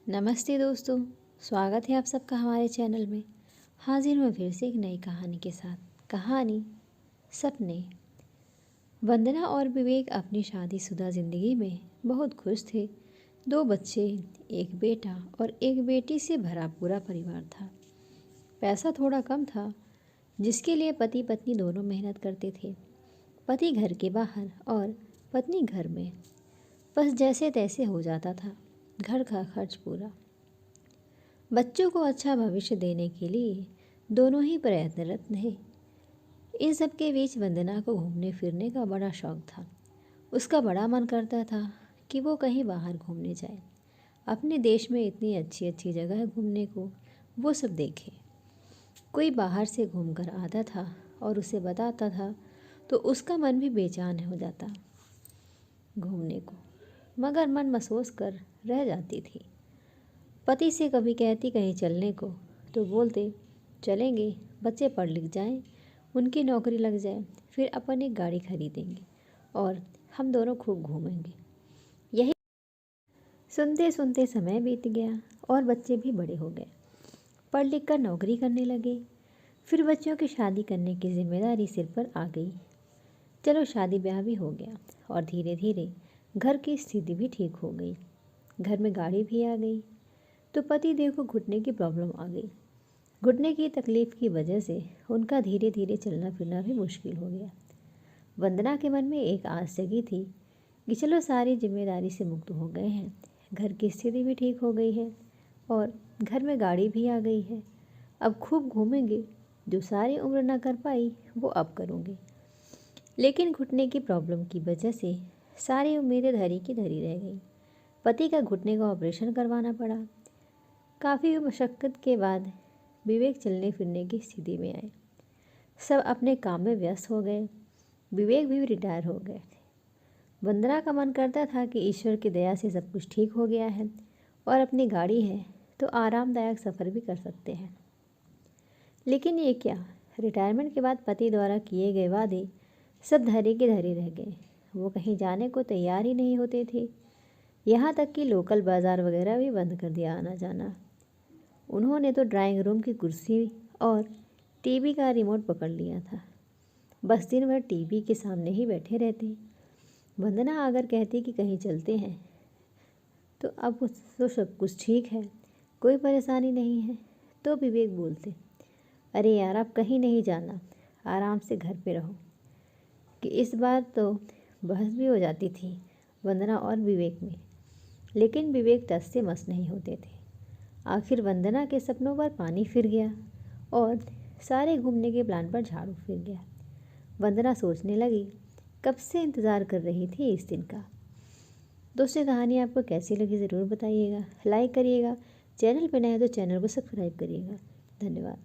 नमस्ते दोस्तों, स्वागत है आप सबका हमारे चैनल में। हाजिर मैं फिर से एक नई कहानी के साथ। कहानी सपने। वंदना और विवेक अपनी शादीशुदा ज़िंदगी में बहुत खुश थे। 2 बच्चे, एक बेटा और एक बेटी से भरा पूरा परिवार था। पैसा थोड़ा कम था, जिसके लिए पति पत्नी दोनों मेहनत करते थे। पति घर के बाहर और पत्नी घर में। बस जैसे तैसे हो जाता था घर का खर्च पूरा। बच्चों को अच्छा भविष्य देने के लिए दोनों ही प्रयत्नरत थे। इन सब के बीच वंदना को घूमने फिरने का बड़ा शौक था। उसका बड़ा मन करता था कि वो कहीं बाहर घूमने जाए। अपने देश में इतनी अच्छी अच्छी जगह है घूमने को, वो सब देखे। कोई बाहर से घूमकर आता था और उसे बताता था तो उसका मन भी बेचैन हो जाता घूमने को, मगर मन महसूस कर रह जाती थी। पति से कभी कहती कहीं चलने को तो बोलते चलेंगे, बच्चे पढ़ लिख जाएं, उनकी नौकरी लग जाए, फिर अपन एक गाड़ी खरीदेंगे और हम दोनों खूब घूमेंगे। यही सुनते सुनते समय बीत गया और बच्चे भी बड़े हो गए, पढ़ लिख कर नौकरी करने लगे। फिर बच्चों की शादी करने की जिम्मेदारी सिर पर आ गई। चलो शादी ब्याह भी हो गया और धीरे धीरे घर की स्थिति भी ठीक हो गई। घर में गाड़ी भी आ गई तो पति देव को घुटने की प्रॉब्लम आ गई। घुटने की तकलीफ़ की वजह से उनका धीरे धीरे चलना फिरना भी मुश्किल हो गया। वंदना के मन में एक आस जगी थी कि चलो सारी जिम्मेदारी से मुक्त हो गए हैं, घर की स्थिति भी ठीक हो गई है और घर में गाड़ी भी आ गई है, अब खूब घूमेंगे। जो सारी उम्र ना कर पाई वो अब करूँगी। लेकिन घुटने की प्रॉब्लम की वजह से सारी उम्मीदें धरी की धरी रह गई। पति का घुटने का ऑपरेशन करवाना पड़ा। काफ़ी मशक्क़त के बाद विवेक चलने फिरने की स्थिति में आए। सब अपने काम में व्यस्त हो गए। विवेक भी रिटायर हो गए थे। वंदना का मन करता था कि ईश्वर की दया से सब कुछ ठीक हो गया है और अपनी गाड़ी है तो आरामदायक सफ़र भी कर सकते हैं। लेकिन ये क्या, रिटायरमेंट के बाद पति द्वारा किए गए वादे सब धरे के धरे रह गए। वो कहीं जाने को तैयार ही नहीं होते थे। यहाँ तक कि लोकल बाज़ार वगैरह भी बंद कर दिया आना जाना। उन्होंने तो ड्राइंग रूम की कुर्सी और टीवी का रिमोट पकड़ लिया था। बस दिन भर टीवी के सामने ही बैठे रहते। वंदना अगर कहती कि कहीं चलते हैं तो अब तो सब कुछ ठीक है, कोई परेशानी नहीं है, तो विवेक बोलते अरे यार आप कहीं नहीं जाना, आराम से घर पे रहो। कि इस बार तो बहस भी हो जाती थी वंदना और विवेक में। लेकिन विवेक टस से मस नहीं होते थे। आखिर वंदना के सपनों पर पानी फिर गया और सारे घूमने के प्लान पर झाड़ू फिर गया। वंदना सोचने लगी कब से इंतज़ार कर रही थी इस दिन का। दोस्तों, कहानी आपको कैसी लगी ज़रूर बताइएगा। लाइक करिएगा, चैनल पर नए हैं तो चैनल को सब्सक्राइब करिएगा। धन्यवाद।